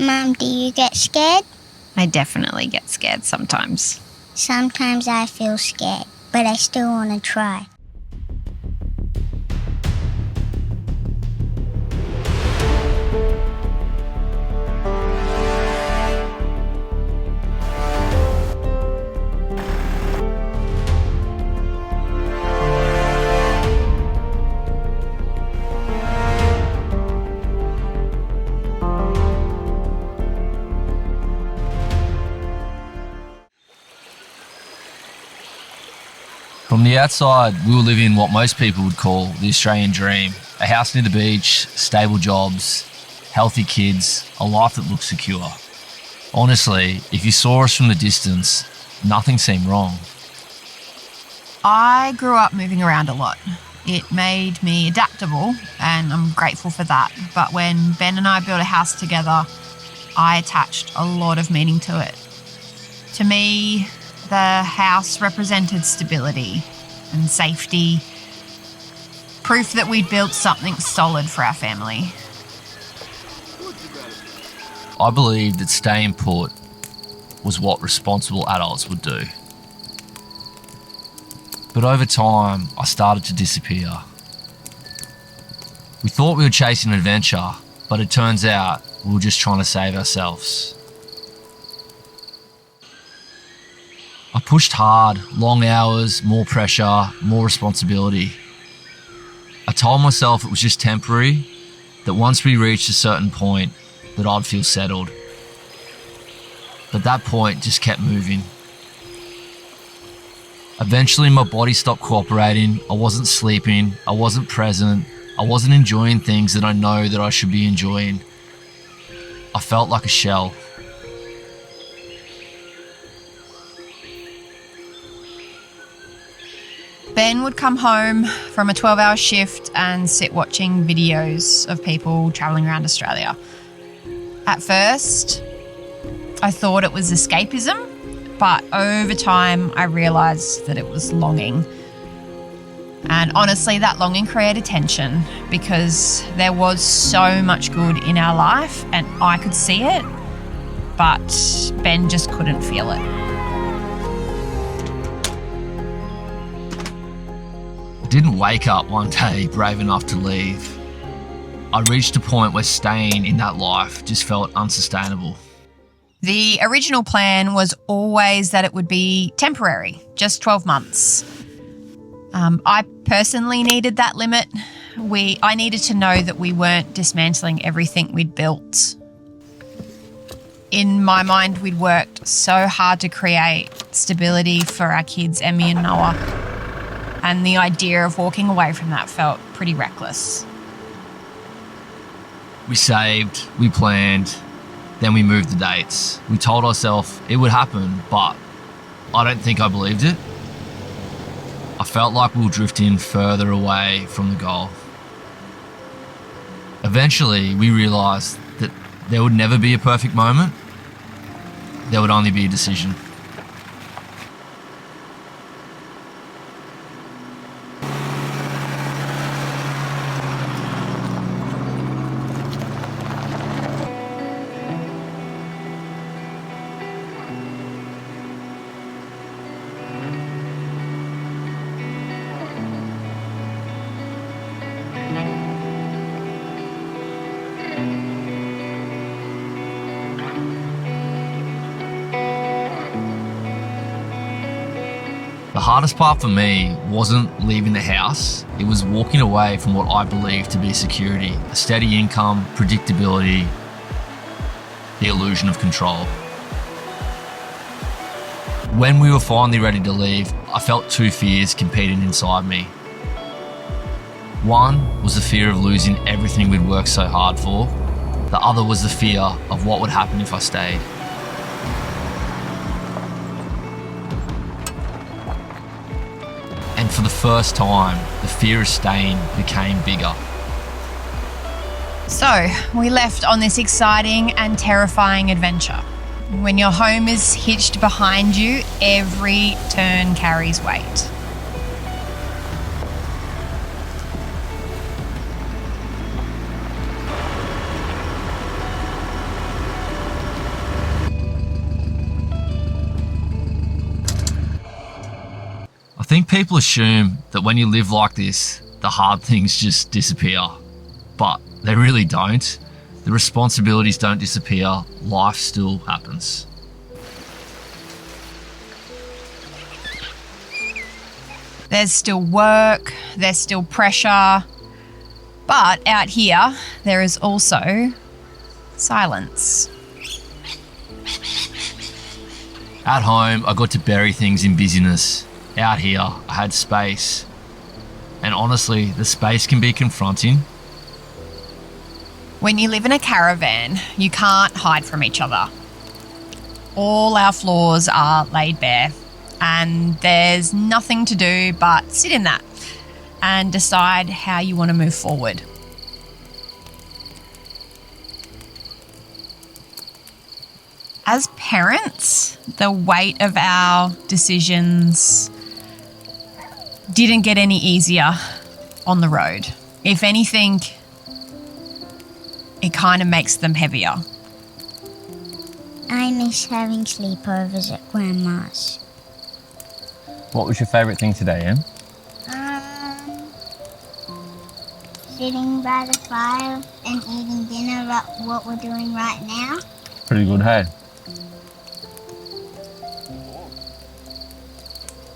Mum, do you get scared? I definitely get scared sometimes. Sometimes I feel scared, but I still want to try. From the outside, we were living what most people would call the Australian dream. A house near the beach, stable jobs, healthy kids, a life that looked secure. Honestly, if you saw us from the distance, nothing seemed wrong. I grew up moving around a lot. It made me adaptable, and I'm grateful for that. But when Ben and I built a house together, I attached a lot of meaning to it. To me, the house represented stability and safety, proof that we'd built something solid for our family. I believed that staying put was what responsible adults would do. But over time, I started to disappear. We thought we were chasing adventure, but it turns out we were just trying to save ourselves. I pushed hard, long hours, more pressure, more responsibility. I told myself it was just temporary, that once we reached a certain point, that I'd feel settled. But that point just kept moving. Eventually my body stopped cooperating, I wasn't sleeping, I wasn't present, I wasn't enjoying things that I know that I should be enjoying. I felt like a shell. Ben would come home from a 12-hour shift and sit watching videos of people travelling around Australia. At first, I thought it was escapism, but over time I realised that it was longing. And honestly, that longing created tension because there was so much good in our life and I could see it, but Ben just couldn't feel it. I didn't wake up one day brave enough to leave. I reached a point where staying in that life just felt unsustainable. The original plan was always that it would be temporary, just 12 months. I personally needed that limit. I needed to know that we weren't dismantling everything we'd built. In my mind, we'd worked so hard to create stability for our kids, Emmy and Noah, and the idea of walking away from that felt pretty reckless. We saved, we planned, then we moved the dates. We told ourselves it would happen, but I don't think I believed it. I felt like we were drifting further away from the goal. Eventually, we realised that there would never be a perfect moment. There would only be a decision. The hardest part for me wasn't leaving the house, it was walking away from what I believed to be security, a steady income, predictability, the illusion of control. When we were finally ready to leave, I felt two fears competing inside me. One was the fear of losing everything we'd worked so hard for. The other was the fear of what would happen if I stayed. And for the first time, the fear of staying became bigger. So, we left on this exciting and terrifying adventure. When your home is hitched behind you, every turn carries weight. think people assume that when you live like this, the hard things just disappear, but they really don't. The responsibilities don't disappear, life still happens. There's still work, there's still pressure, but out here, there is also silence. At home, I got to bury things in busyness. Out here, I had space. And honestly, the space can be confronting. When you live in a caravan, you can't hide from each other. All our floors are laid bare, and there's nothing to do but sit in that and decide how you want to move forward. As parents, the weight of our decisions didn't get any easier on the road. If anything, it kind of makes them heavier. I miss having sleepovers at Grandma's. What was your favourite thing today, Em? Sitting by the fire and eating dinner, what we're doing right now. Pretty good, hey?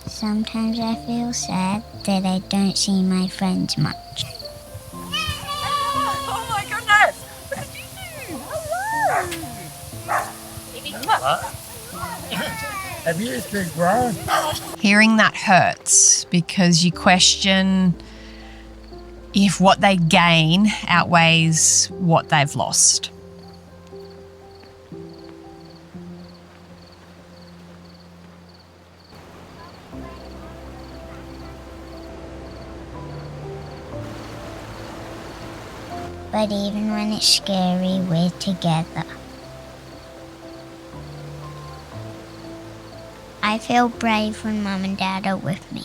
Sometimes I feel sad that I don't see my friends much. Oh my goodness! Hello! Have you just been grown? Hearing that hurts because you question if what they gain outweighs what they've lost. But even when it's scary, we're together. I feel brave when Mum and Dad are with me.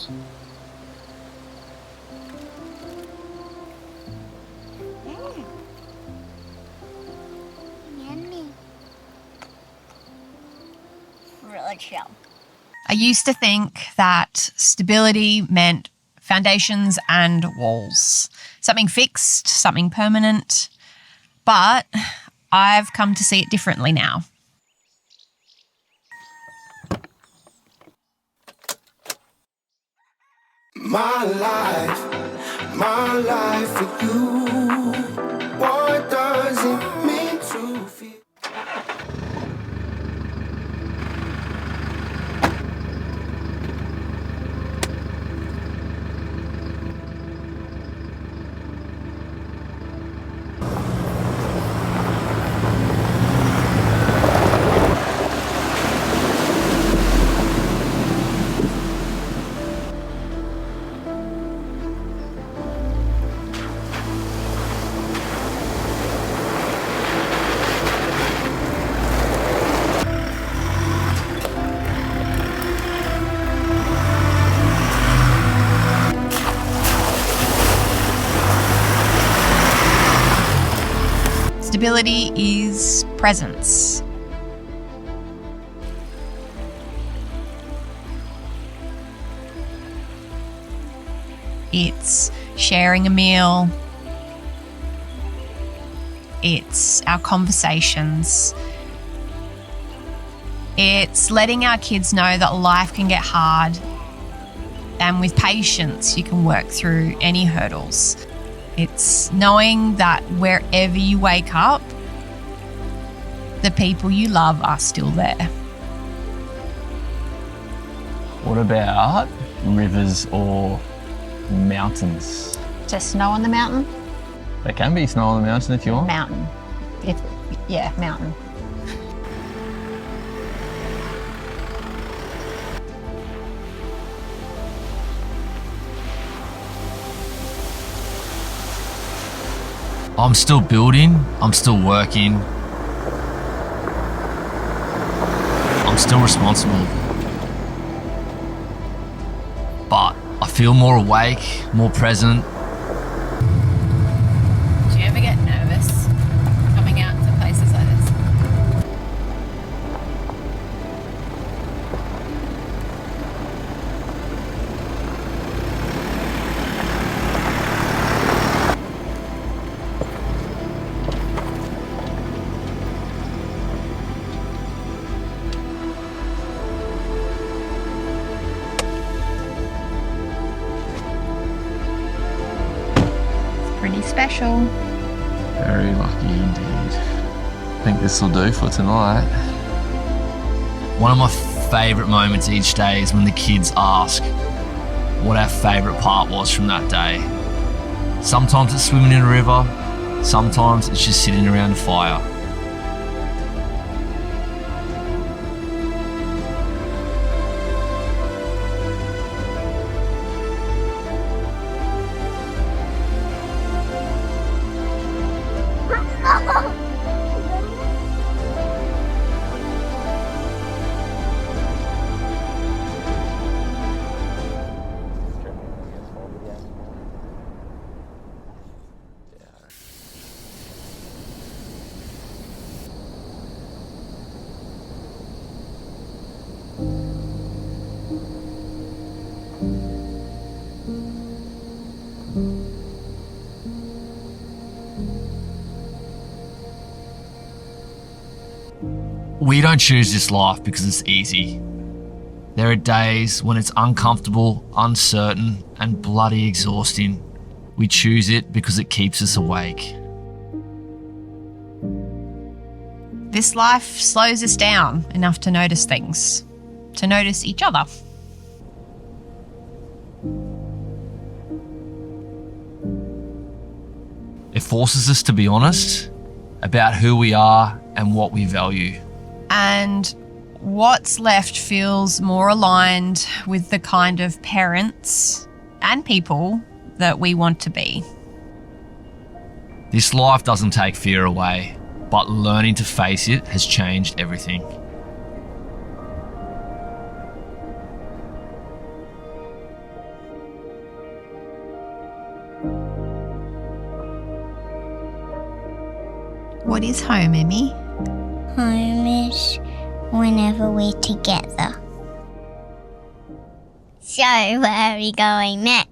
Yummy. Really chill. I used to think that stability meant foundations and walls, something fixed, something permanent, but I've come to see it differently now. My life with you. What does it mean to feel? Stability is presence. It's sharing a meal. It's our conversations. It's letting our kids know that life can get hard, and with patience you can work through any hurdles. It's knowing that wherever you wake up, the people you love are still there. What about rivers or mountains? Just snow on the mountain? There can be snow on the mountain if you want. Mountain. Mountain. I'm still building, I'm still working, I'm still responsible. But I feel more awake, more present. Do you ever get nervous coming out to places like this? special. Very lucky indeed. I think this will do for tonight. One of my favourite moments each day is when the kids ask what our favourite part was from that day. Sometimes it's swimming in a river, sometimes it's just sitting around a fire. We don't choose this life because it's easy. There are days when it's uncomfortable, uncertain, and bloody exhausting. We choose it because it keeps us awake. This life slows us down enough to notice things, to notice each other. It forces us to be honest about who we are and what we value. And what's left feels more aligned with the kind of parents and people that we want to be. This life doesn't take fear away, but learning to face it has changed everything. What is home, Emmy? Home is whenever we're together. So, where are we going next?